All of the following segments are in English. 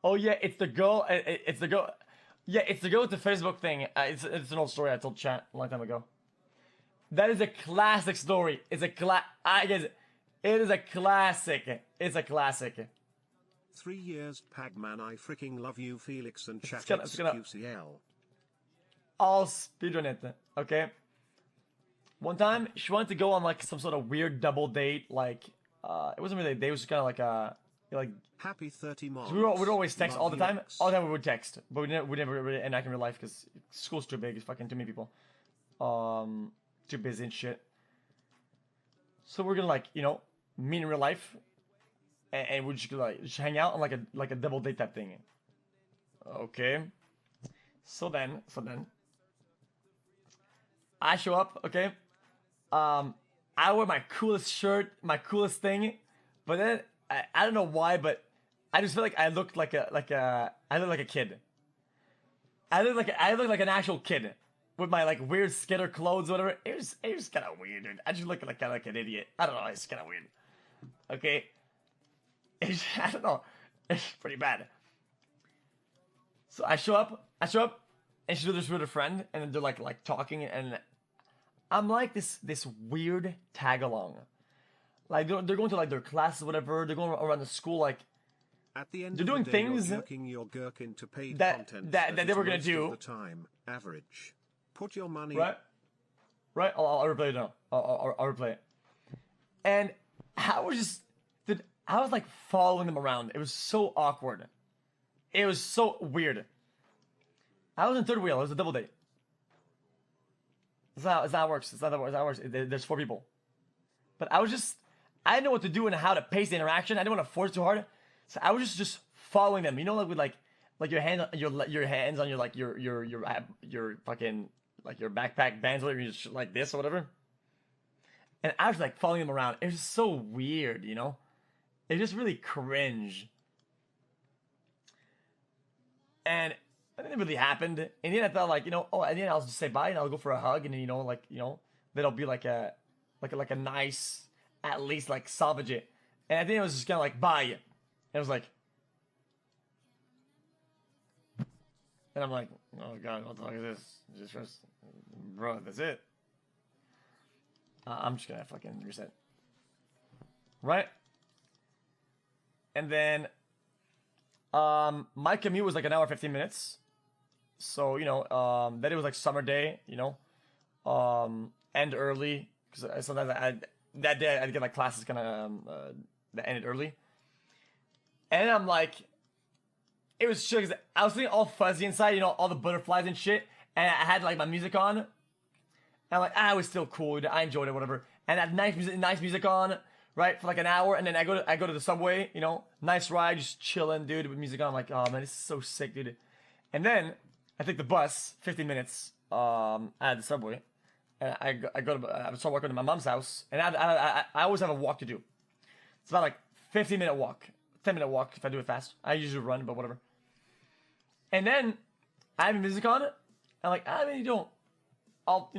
Oh yeah, it's the girl. It's the girl. Yeah, it's the girl with the Facebook thing. It's an old story I told chat a long time ago. That is a classic story. It's a I guess it is a classic. It's a classic. 3 years, Pagman. I freaking love you, Felix and chat It's gonna. xQcL. I'll speedrun it. Okay. One time she wanted to go on like some sort of weird double date. Like, it wasn't really a date. It was just kind of like. Happy 30 months. We'd always text Love all the time. Felix. All the time we would text, but we never really enact in real life because school's too big. It's fucking too many people. Too busy and shit. So we're gonna like meet in real life, and we're just gonna just hang out on like a double date type thing. Okay. So then I show up. Okay. I wear my coolest shirt, my coolest thing, but then I don't know why, but I just feel like I looked like a kid. I look like an actual kid with my like weird skater clothes, or whatever. It was kind of weird, dude. I just look like kind of like an idiot. I don't know. It's kind of weird. Okay. I don't know. It's pretty bad. So I show up, and she's with her friend, and then they're like talking, and I'm like this weird tag along. Like they're going to like their classes, whatever. They're going around the school, like At the end they're of doing the day, things you're jerking your gherk into paid that content that they is were gonna most do. of the time. Average. Put your money. Right. I'll replay it now. I'll replay it. And I was like following them around. It was so awkward. It was so weird. I was in third wheel. It was a double date. That's not how it works. It's not how it works. There's 4 people. But I didn't know what to do and how to pace the interaction. I didn't want to force too hard. So I was just following them. You know, like with like your hands on your fucking like your backpack bands, whatever, you just like this or whatever. And I was like following them around. It was just so weird, you know? It just really cringe. And it didn't really happen. In the end, I thought like, at the end I'll just say bye and I'll go for a hug, and then that'll be like a nice, at least like salvage it. And I think it was just kind of like bye. And it was like, and I'm like, oh god, what the fuck is this? Just bro, that's it. I'm just gonna fucking reset. Right? And then, my commute was like an hour 15 minutes. So then it was like summer day, end early because sometimes that day I'd get like classes kind of that ended early. And I'm like, it was chill because I was feeling all fuzzy inside, all the butterflies and shit. And I had like my music on. And I'm like, it was still cool. I enjoyed it, whatever. And I had nice music on, right, for like an hour. And then I go to the subway, nice ride, just chilling, dude, with music on. I'm like, oh man, this is so sick, dude. And then I take the bus, 15 minutes, at the subway. And I start walking to my mom's house. And I always have a walk to do. It's about like 15-minute walk, 10-minute walk if I do it fast. I usually run, but whatever. And then I have music on. I'm like, maybe don't. I'll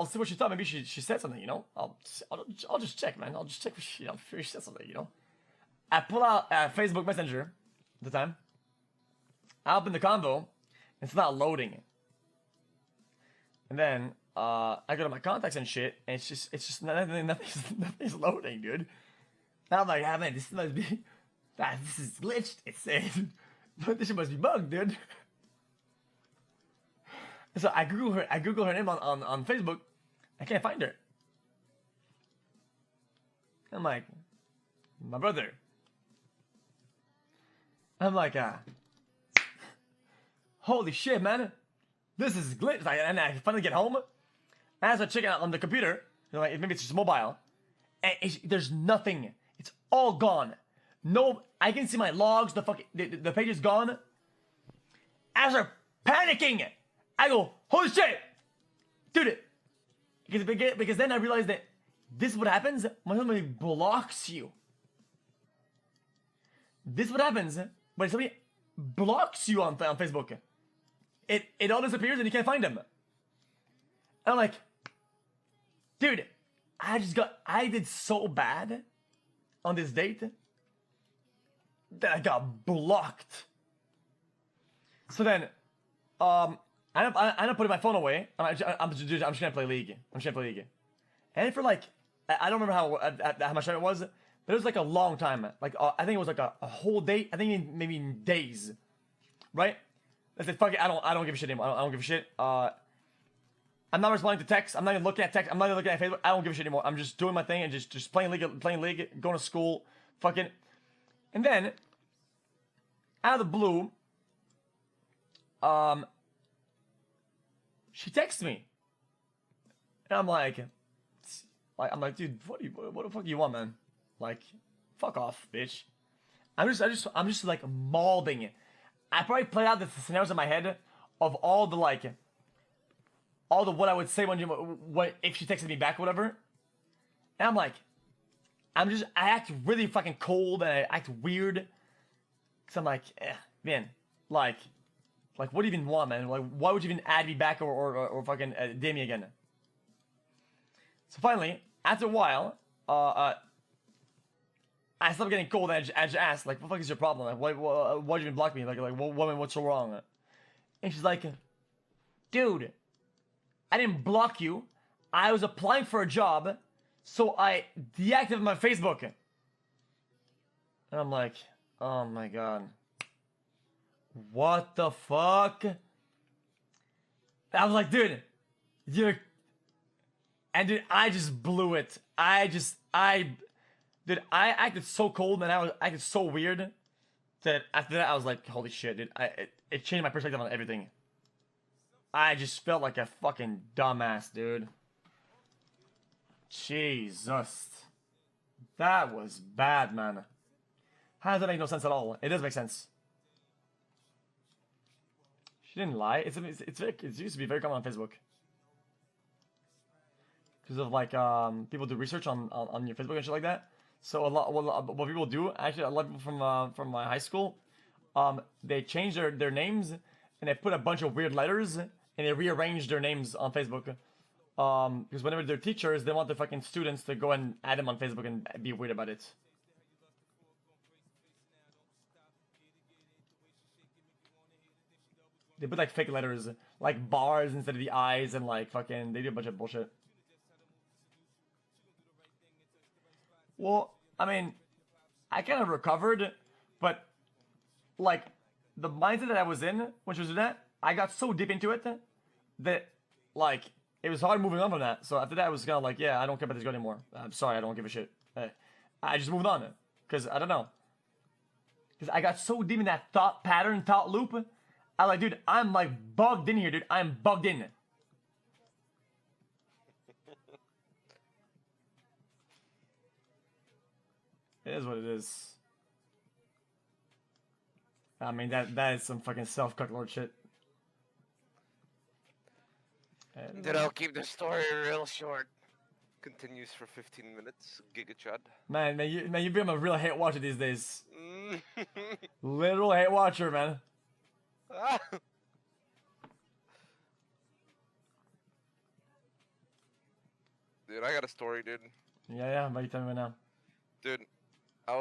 see what she thought. Maybe she said something. I'll just check, man. I'll just check if she said something. I pull out Facebook Messenger at the time. I open the convo. It's not loading. And then I go to my contacts and shit, and it's just nothing's loading, dude. And I'm like, man, this must be, this is glitched. It says, but this shit must be bugged, dude. So I Google her name on Facebook. I can't find her. I'm like, my brother. I'm like, holy shit, man. This is glitch. And I finally get home. And I start checking out on the computer. Like, maybe it's just mobile. And there's nothing. It's all gone. No, I can see my logs. The page is gone. I start panicking. I go, holy shit, dude. Because then I realized that this is what happens when somebody blocks you. This is what happens when somebody blocks you on Facebook. It all disappears and you can't find them. And I'm like, dude, I did so bad on this date that I got blocked So then, I end up putting my phone away. I'm just gonna play League. I'm just gonna play League. And for like, I don't remember how much time it was, but it was like a long time. Like I think it was like a whole day. I think maybe days, right? I said, fuck it. I don't give a shit anymore. I don't give a shit. I'm not responding to texts. I'm not even looking at text. I'm not even looking at Facebook. I don't give a shit anymore. I'm just doing my thing and just playing League, going to school, fucking. And then, out of the blue, she texts me, and I'm like, dude, what the fuck do you want, man? Like, fuck off, bitch. I'm just like molding it. I probably played out the scenarios in my head of all the what I would say when if she texted me back or whatever. And I'm like, I act really fucking cold and I act weird. Cause I'm like, man, like, what do you even want, man? Like, why would you even add me back or fucking DM me again? So finally, after a while, I stopped getting cold and I just asked, like, what the fuck is your problem? Like, why'd you even block me? Like, woman, what's so wrong? And she's like, dude, I didn't block you. I was applying for a job, so I deactivated my Facebook. And I'm like, oh my god. What the fuck? I was like, dude, and dude, I just blew it. Dude, I acted so cold and I acted so weird that after that I was like, holy shit, dude. It changed my perspective on everything. I just felt like a fucking dumbass, dude. Jesus. That was bad, man. How does that make no sense at all? It does make sense. She didn't lie. It used to be very common on Facebook. Because of like people do research on your Facebook and shit like that. So what people do, actually a lot of people from my high school, they change their names and they put a bunch of weird letters and they rearrange their names on Facebook. Because whenever they're teachers, they want their fucking students to go and add them on Facebook and be weird about it. They put like fake letters, like bars instead of the eyes, and like fucking, they do a bunch of bullshit. Well, I mean, I kind of recovered, but like the mindset that I was in, which was that, I got so deep into it that like it was hard moving on from that. So after that, I was kind of like, yeah, I don't care about this girl anymore. I'm sorry, I don't give a shit. I just moved on because I don't know. Because I got so deep in that thought loop. I'm like, dude, I'm like bugged in here, dude. I'm bugged in. It is what it is. I mean, that is some fucking self-cucklord shit. Dude, I'll keep the story real short. Continues for 15 minutes. Giga Chud. Man, you become a real hate watcher these days. Literal hate watcher, man. Dude, I got a story, dude. Yeah, but you tell me right now. Dude,